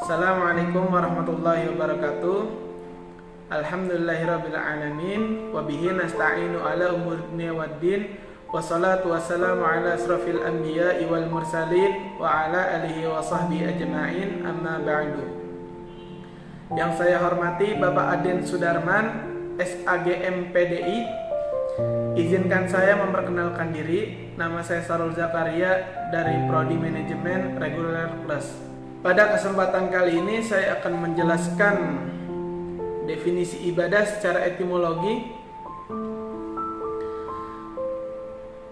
Assalamualaikum warahmatullahi wabarakatuh. Alhamdulillahirabbil alamin wa bihi nasta'inu ala umuri dunya waddin. Wassalatu wassalamu ala asrofil anbiya'i wal mursalin wa ala alihi wa sahbihi ajma'in, amma ba'du. Yang saya hormati Bapak Aden Sudarman, SAGM PDI. Izinkan saya memperkenalkan diri. Nama saya Sarul Zakaria dari Prodi Manajemen Reguler Plus. Pada kesempatan kali ini saya akan menjelaskan definisi ibadah secara etimologi.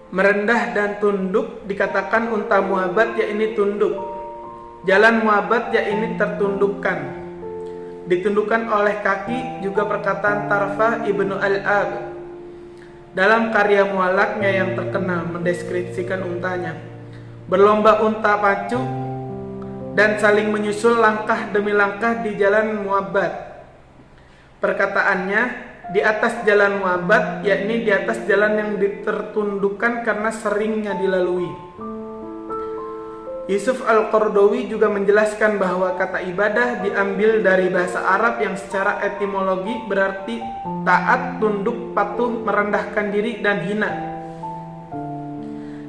Merendah dan tunduk dikatakan unta muabat, yakni tunduk. Jalan muabat, yakni tertundukkan. Ditundukkan oleh kaki, juga perkataan Tarfah Ibnu Al-Ab dalam karya mualaknya yang terkenal mendeskripsikan untanya. Berlomba unta pacu dan saling menyusul langkah demi langkah di jalan muabat. Perkataannya, di atas jalan muabat, yakni di atas jalan yang ditertundukkan karena seringnya dilalui. Yusuf Al-Qaradawi juga menjelaskan bahwa kata ibadah diambil dari bahasa Arab yang secara etimologi berarti taat, tunduk, patuh, merendahkan diri, dan hina.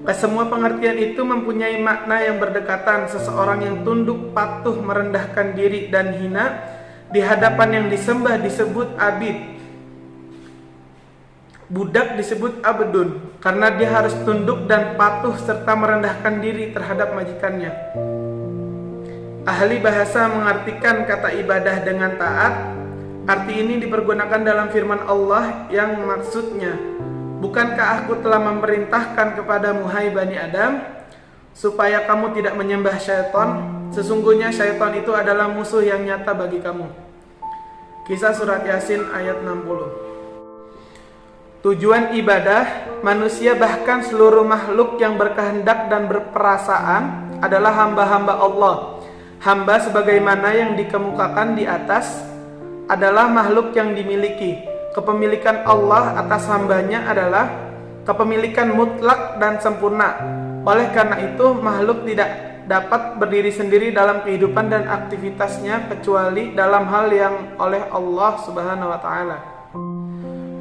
Kesemua pengertian itu mempunyai makna yang berdekatan. Seseorang yang tunduk, patuh, merendahkan diri, dan hina di hadapan yang disembah disebut abid. Budak disebut abdun karena dia harus tunduk dan patuh serta merendahkan diri terhadap majikannya. Ahli bahasa mengartikan kata ibadah dengan taat. Arti ini dipergunakan dalam firman Allah yang maksudnya, bukankah aku telah memerintahkan kepadamu, hai Bani Adam, supaya kamu tidak menyembah syaitan? Sesungguhnya syaitan itu adalah musuh yang nyata bagi kamu. Kisah surat Yasin ayat 60. Tujuan ibadah manusia, bahkan seluruh makhluk yang berkehendak dan berperasaan, adalah hamba-hamba Allah. Hamba sebagaimana yang dikemukakan di atas adalah makhluk yang dimiliki. Kepemilikan Allah atas hambanya adalah kepemilikan mutlak dan sempurna. Oleh karena itu, makhluk tidak dapat berdiri sendiri dalam kehidupan dan aktivitasnya kecuali dalam hal yang oleh Allah Subhanahu wa Ta'ala.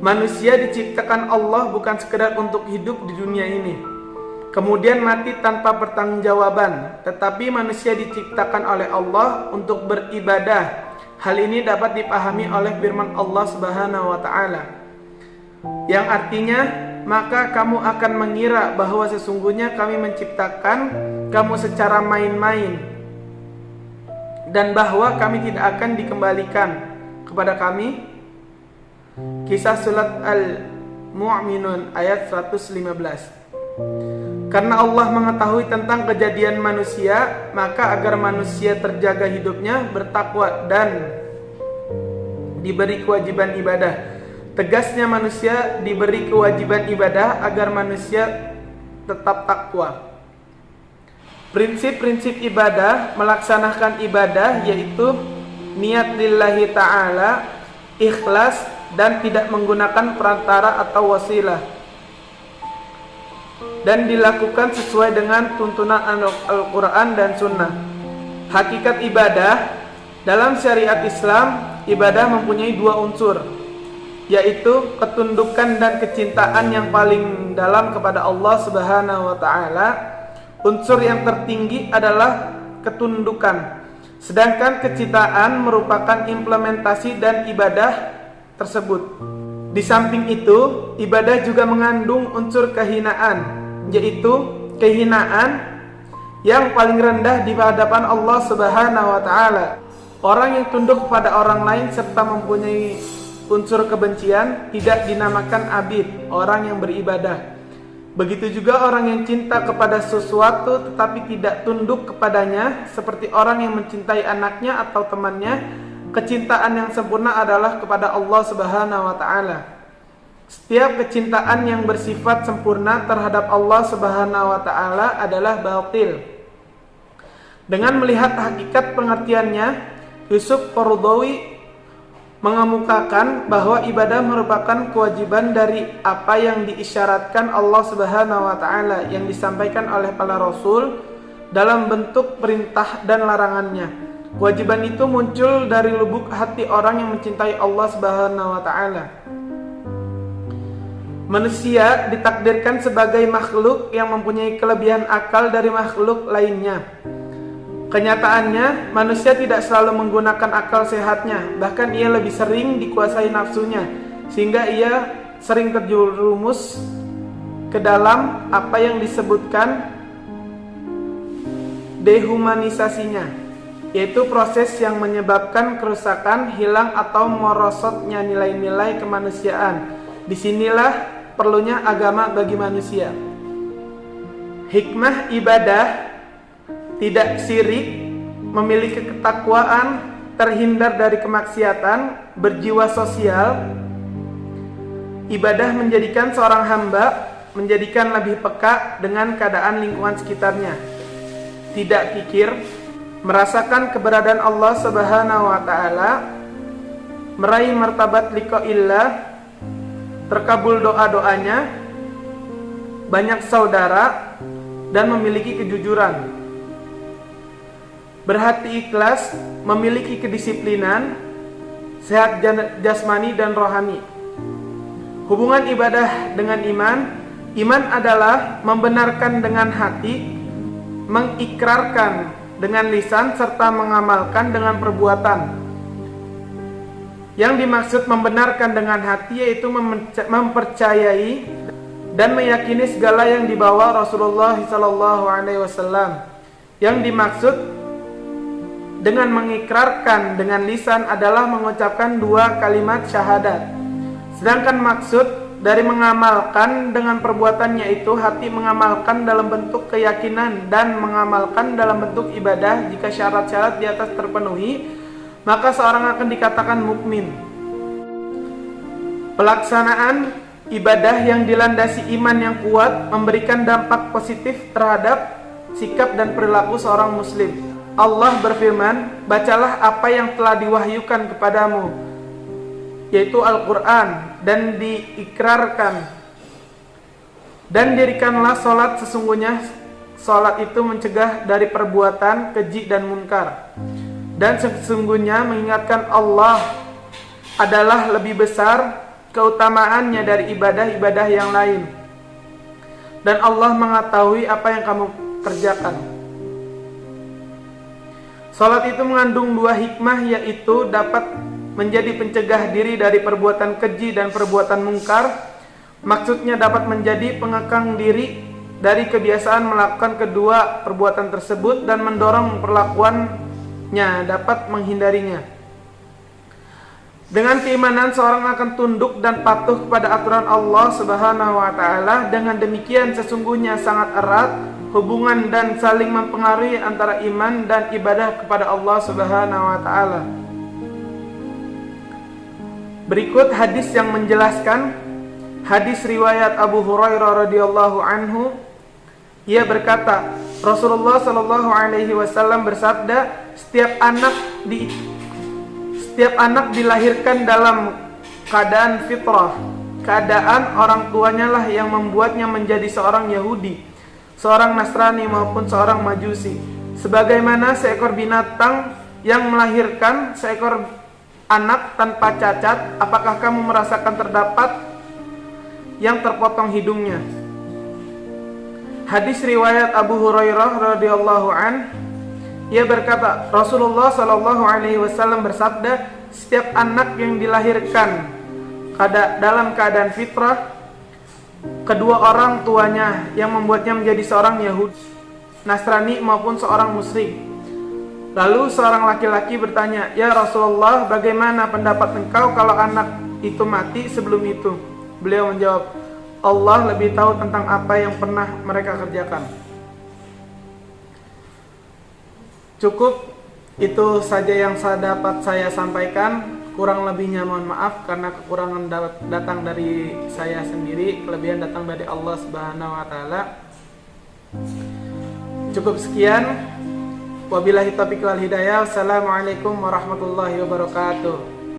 Manusia diciptakan Allah bukan sekedar untuk hidup di dunia ini, kemudian mati tanpa pertanggungjawaban, tetapi manusia diciptakan oleh Allah untuk beribadah. Hal ini dapat dipahami oleh firman Allah Subhanahu wa Ta'ala, yang artinya, maka kamu akan mengira bahwa sesungguhnya kami menciptakan kamu secara main-main, dan bahwa kami tidak akan dikembalikan kepada kami. Kisah surat Al-Mu'minun ayat 115. Karena Allah mengetahui tentang kejadian manusia, maka agar manusia terjaga hidupnya, bertakwa, dan diberi kewajiban ibadah. Tegasnya manusia diberi kewajiban ibadah agar manusia tetap takwa. Prinsip-prinsip ibadah, melaksanakan ibadah, yaitu niat lillahi ta'ala, ikhlas, dan tidak menggunakan perantara atau wasilah, dan dilakukan sesuai dengan tuntunan Al-Quran dan Sunnah. Hakikat ibadah dalam syariat Islam, ibadah mempunyai dua unsur, yaitu ketundukan dan kecintaan yang paling dalam kepada Allah Subhanahu wa Ta'ala. Unsur yang tertinggi adalah ketundukan, sedangkan kecintaan merupakan implementasi dan ibadah tersebut. Di samping itu, ibadah juga mengandung unsur kehinaan, yaitu kehinaan yang paling rendah di hadapan Allah Subhanahu wa Ta'ala. Orang yang tunduk kepada orang lain serta mempunyai unsur kebencian tidak dinamakan abid, orang yang beribadah. Begitu juga orang yang cinta kepada sesuatu tetapi tidak tunduk kepadanya, seperti orang yang mencintai anaknya atau temannya. Kecintaan yang sempurna adalah kepada Allah Subhanahu wa Ta'ala. Setiap kecintaan yang bersifat sempurna terhadap Allah Subhanahu wa Ta'ala adalah batil. Dengan melihat hakikat pengertiannya, Yusuf Qaradawi mengemukakan bahwa ibadah merupakan kewajiban dari apa yang diisyaratkan Allah Subhanahu wa Ta'ala yang disampaikan oleh para rasul dalam bentuk perintah dan larangannya. Kewajiban itu muncul dari lubuk hati orang yang mencintai Allah Subhanahu wa taala. Manusia ditakdirkan sebagai makhluk yang mempunyai kelebihan akal dari makhluk lainnya. Kenyataannya, manusia tidak selalu menggunakan akal sehatnya, bahkan ia lebih sering dikuasai nafsunya, sehingga ia sering terjerumus ke dalam apa yang disebutkan dehumanisasinya, yaitu proses yang menyebabkan kerusakan, hilang atau merosotnya nilai-nilai kemanusiaan. Disinilah perlunya agama bagi manusia. Hikmah ibadah: tidak syirik, memiliki ketakwaan, terhindar dari kemaksiatan, berjiwa sosial. Ibadah menjadikan seorang hamba menjadikan lebih peka dengan keadaan lingkungan sekitarnya. Tidak kikir, merasakan keberadaan Allah Subhanahu wa taala, meraih martabat liqa'illah, terkabul doa-doanya, banyak saudara, dan memiliki kejujuran. Berhati ikhlas, memiliki kedisiplinan, sehat jasmani dan rohani. Hubungan ibadah dengan iman. Iman adalah membenarkan dengan hati, mengikrarkan dengan lisan, serta mengamalkan dengan perbuatan. Yang dimaksud membenarkan dengan hati yaitu mempercayai dan meyakini segala yang dibawa Rasulullah SAW. Yang dimaksud dengan mengikrarkan dengan lisan adalah mengucapkan 2 kalimat syahadat. Sedangkan maksud dari mengamalkan dengan perbuatan yaitu hati mengamalkan dalam bentuk keyakinan dan mengamalkan dalam bentuk ibadah. Jika syarat-syarat di atas terpenuhi, maka seorang akan dikatakan mukmin. Pelaksanaan ibadah yang dilandasi iman yang kuat memberikan dampak positif terhadap sikap dan perilaku seorang muslim. Allah berfirman, bacalah apa yang telah diwahyukan kepadamu, yaitu Al-Quran, dan diikrarkan. Dan dirikanlah sholat, sesungguhnya sholat itu mencegah dari perbuatan keji dan munkar. Dan sesungguhnya mengingatkan Allah adalah lebih besar keutamaannya dari ibadah-ibadah yang lain. Dan Allah mengetahui apa yang kamu kerjakan. Salat itu mengandung 2 hikmah, yaitu dapat menjadi pencegah diri dari perbuatan keji dan perbuatan mungkar. Maksudnya dapat menjadi pengekang diri dari kebiasaan melakukan kedua perbuatan tersebut dan mendorong perlakuannya dapat menghindarinya. Dengan keimanan seorang akan tunduk dan patuh kepada aturan Allah Subhanahu wa taala. Dengan demikian sesungguhnya sangat erat hubungan dan saling mempengaruhi antara iman dan ibadah kepada Allah Subhanahu wa taala. Berikut hadis yang menjelaskan. Hadis riwayat Abu Hurairah radhiyallahu anhu. Ia berkata, Rasulullah sallallahu alaihi wasallam bersabda, setiap anak dilahirkan dalam keadaan fitrah. Keadaan orang tuanya lah yang membuatnya menjadi seorang Yahudi, seorang Nasrani maupun seorang Majusi. Sebagaimana seekor binatang yang melahirkan seekor anak tanpa cacat, apakah kamu merasakan terdapat yang terpotong hidungnya? Hadis riwayat Abu Hurairah radhiyallahu an. Ia berkata, Rasulullah sallallahu alaihi wasallam bersabda, setiap anak yang dilahirkan dalam keadaan fitrah, kedua orang tuanya yang membuatnya menjadi seorang Yahudi, Nasrani maupun seorang musyrik. Lalu seorang laki-laki bertanya, ya Rasulullah, bagaimana pendapat engkau kalau anak itu mati sebelum itu? Beliau menjawab, Allah lebih tahu tentang apa yang pernah mereka kerjakan. Cukup itu saja yang dapat saya sampaikan. Kurang lebihnya mohon maaf karena kekurangan datang dari saya sendiri, kelebihan datang dari Allah Subhanahu wa taala. Cukup sekian. Wabillahi taufiq wal hidayah. Wassalamualaikum warahmatullahi wabarakatuh.